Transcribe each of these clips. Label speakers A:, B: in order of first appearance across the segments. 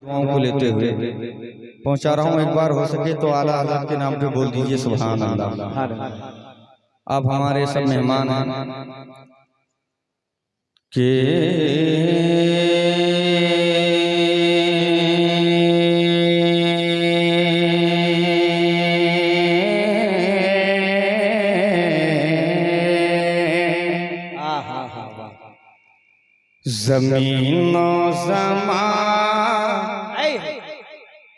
A: दुआओं को लेते हुए पहुंचा रहा हूं। एक बार हो सके तो आला हज़रत के नाम पे बोल दीजिए सुभान अल्लाह। आप हमारे सब मेहमान हैं के ज़मीनो ज़मा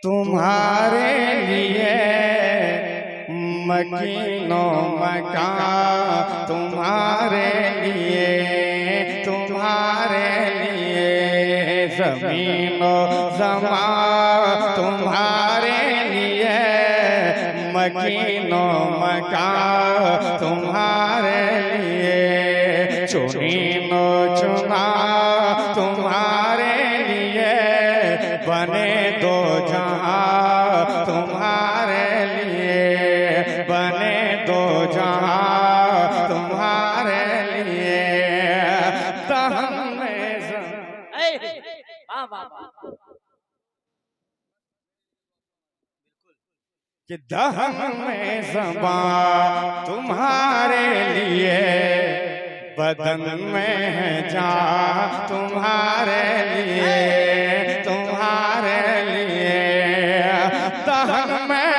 A: तुम्हारे लिए, मकीनो मकान तुम्हारे लिए, तुम्हारे लिए। ज़मीनो ज़मा तुम्हारे लिए, मकीनो मकान तुम्हारे लिए। चुनीनो चुना तुम्हारे लिए, बने दो जहां तुम्हारे लिए, बने दो जहां तुम्हारे लिए। दहन में कि दहन में ज़बां तुम्हारे लिए, बदन में है जान तुम्हारे लिए, तुम्हारे लिए। दहन में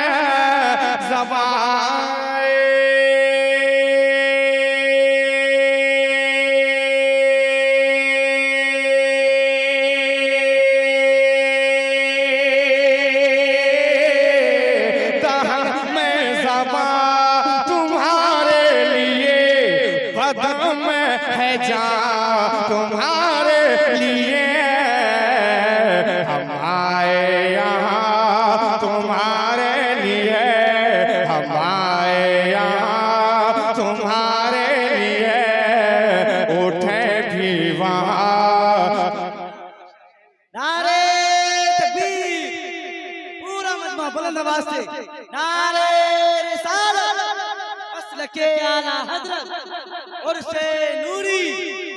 A: ज़बां है जा तुम्हारे लिए। हम आए यहाँ तुम्हारे लिए, हम आए यहाँ तुम्हारे लिए। उठे भी वहाँ
B: नारे तकबीर, पूरा मजमा बुलंद आवाज से नारे रिसालत, मसलके आला हजरत और से नूरी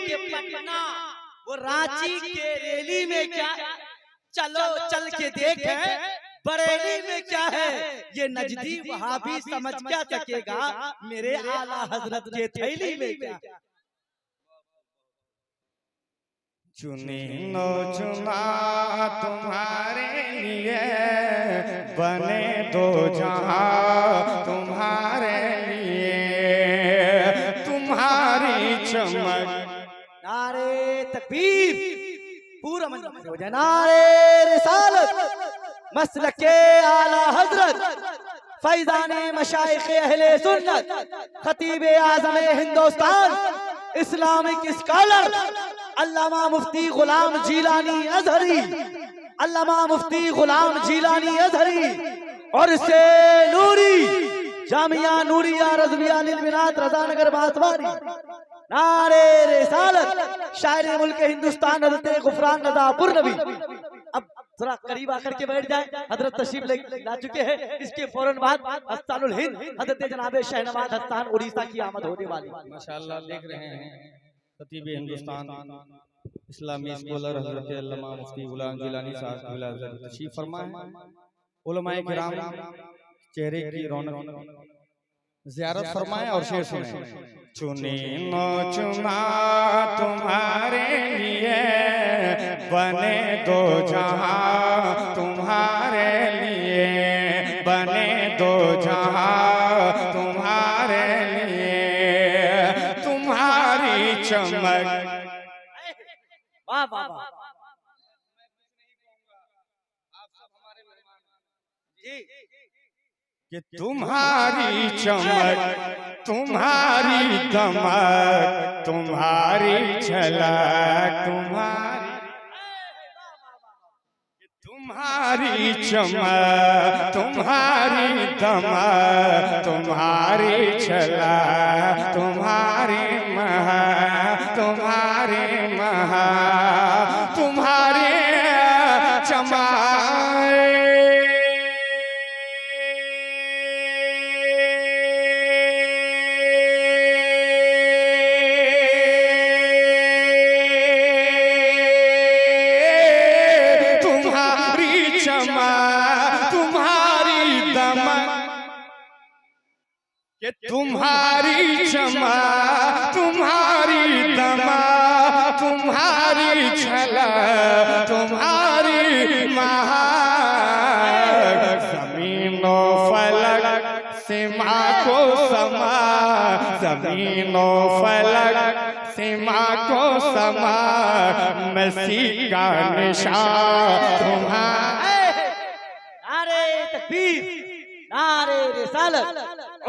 B: के पटना वो रांची के रैली में क्या, चलो चल के देखें बरेली में क्या है। ये नजदी वहां भी समझ क्या सकेगा मेरे आला हजरत के थैली में क्या।
A: चुनीनो चुना तुम्हारे लिए, बने दो जहां तुम्हारे लिए। तुम्हारी चमक
B: नारे तकबीर, पूरा मंजर हो जाए नारे रिसालत, मसलके आला हजरत, फैजाने मशाइखे अहले सुन्नत, खतीब आज़म हिंदुस्तान, इस्लामिक स्कॉलर अल्लामा मुफ्ती गुलाम जीलानी अजहरी, अल्लामा मुफ्ती गुलाम जीलानी अजहरी और से नूरी जामिया नूरिया रज़विया लिलबिनात रज़ानगर बासवारी। नारे रिसालत, शायर मुल्क हिंदुस्तान हज़रत गुफरान रज़ा पुरनबी। अब जरा करीब आकर के बैठ जाए, हजरत तशरीफ ला चुके हैं। इसके फौरन बाद हस्तानुल हिंद हजरत जनाब शहनवाज हस्तान उड़ीसा की आमद होने वाली।
A: माशाअल्लाह देख रहे हैं खतीब हिंदुस्तान इस्लामी स्कॉलर हजरत अल्लामा मुफ्ती गुलाम जिलानी साहब तशरीफ फरमा है। उलमाए किराम चेहरे की रौनक ज़ियारत फरमाएं और शेर सुने। चुनीनो चुना तुम्हारे लिए, बने दो जहां तुम्हारे लिए, बने दो जहां तुम्हारे लिए। तुम्हारी चमक
B: वाह वाह वाह
A: कि तुम्हारी चमक, तुम्हारी दमक, तुम्हारी झलक, तुम्हारी चमक, तुम्हारी दमक, तुम्हारी झलक, तुम्हारी महा, तुम्हारी महा, तुम्हारी चमक। तुम्हारी क्षमा तुम्हारी दमा तुम्हारी छला तुम्हारी महाग ज़मीनो फलक सीमा को समा ज़मीनो फलक सीमा को समा मसीह का निशान तुम्हारा।
B: नारे तकबीर, नारे रिसालत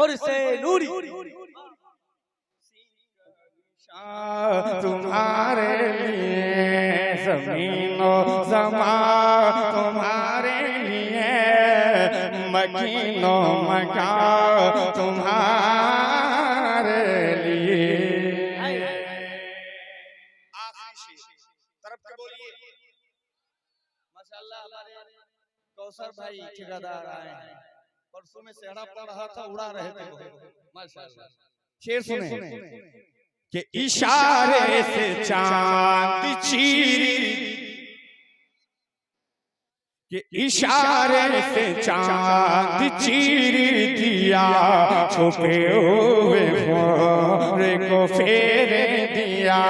B: और से नूरी,
A: तुम्हारे लिए ज़मीनो ज़मा तुम्हारे लिए मकीनो मका तुम्हारे लिए। तरफ के बोलिए माशाअल्लाह। हमारे कौसर भाई ठेकेदार आए हैं, परसों में सेहरा पड़ रहा था, उड़ा रहे थे माशाअल्लाह। शेर सुने कि इशारे से चांद चीरी कि इशारे से चांद चीरी दिया छुपे हुए भौरे को फेरे दिया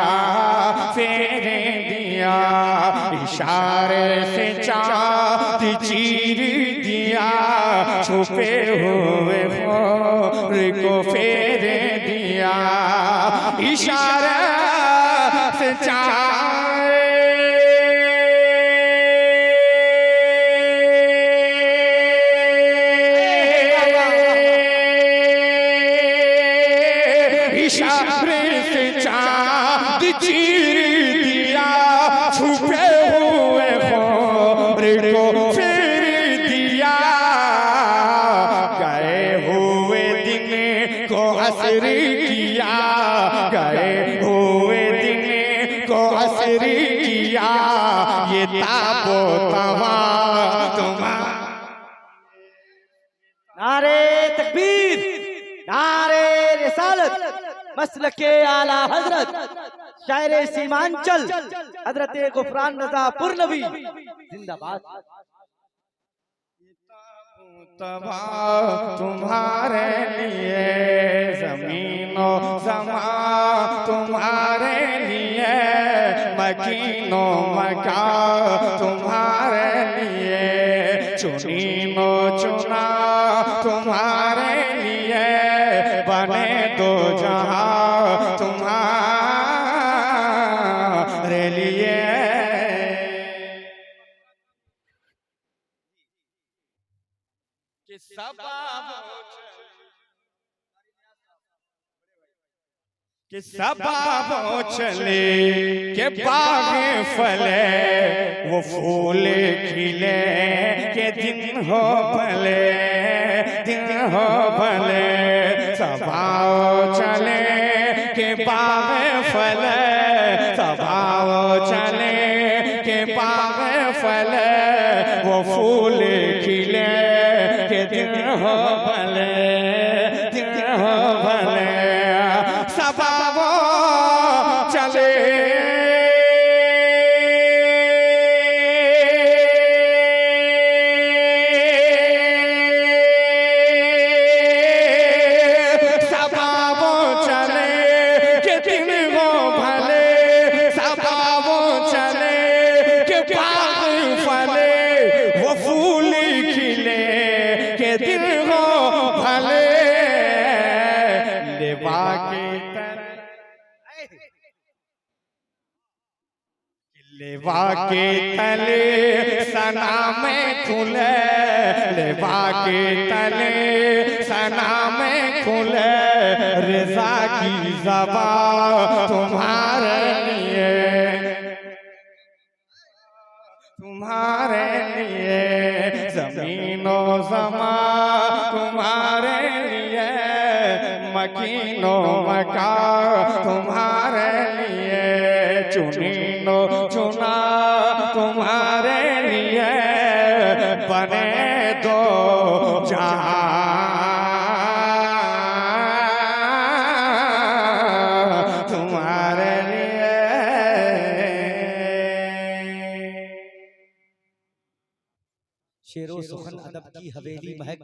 A: इशारे से चांद चीरी दिया छुपे हुए भौरे को फेरे दिया इशारा से इशारे से चांद चीर दिया छुपे हुए भौरे को फेर दिया गए हुए दिन को असरी किया गए हुए दिन को असरी किया ये ताबो तवा तुम्हारा।
B: नारे तकबीर, नारे रिसालत, मसलके आला हजरत शायर सीमांचल हजरत गुफरान रजा पुरनवी जिंदाबाद।
A: तबा तुम्हारे लिए ज़मीनो ज़मा तुम्हारे लिए मकीनो मका तुम्हारे लिए चुनीनो चुना तुम्हारे लिए बने दो जहां तुम्हारे लिए। कि सबा चले के बाग फले वो फूल खिले के दिन हो भले सबा चले के बाग फले सबा चले के बाग फले वो फूल खिले के दिन हो भले सबा चले सबा चले के दिन वो भले सबा चले के बाग फले वो फूल खिले के दिन हो भले लेवा के लेवा के तले सना में खुले लेवा के तले सना में खुले रज़ा की ज़बा तुम्हारे लिए ज़मीनो ज़मा तुम्हारे लिए मकीनो मका तुम्हारे लिए चुनीनो चुना तुम्हारे लिए बने दो जहां तुम्हारे लिए।
B: शेरो सुखन अदब की हवेली महक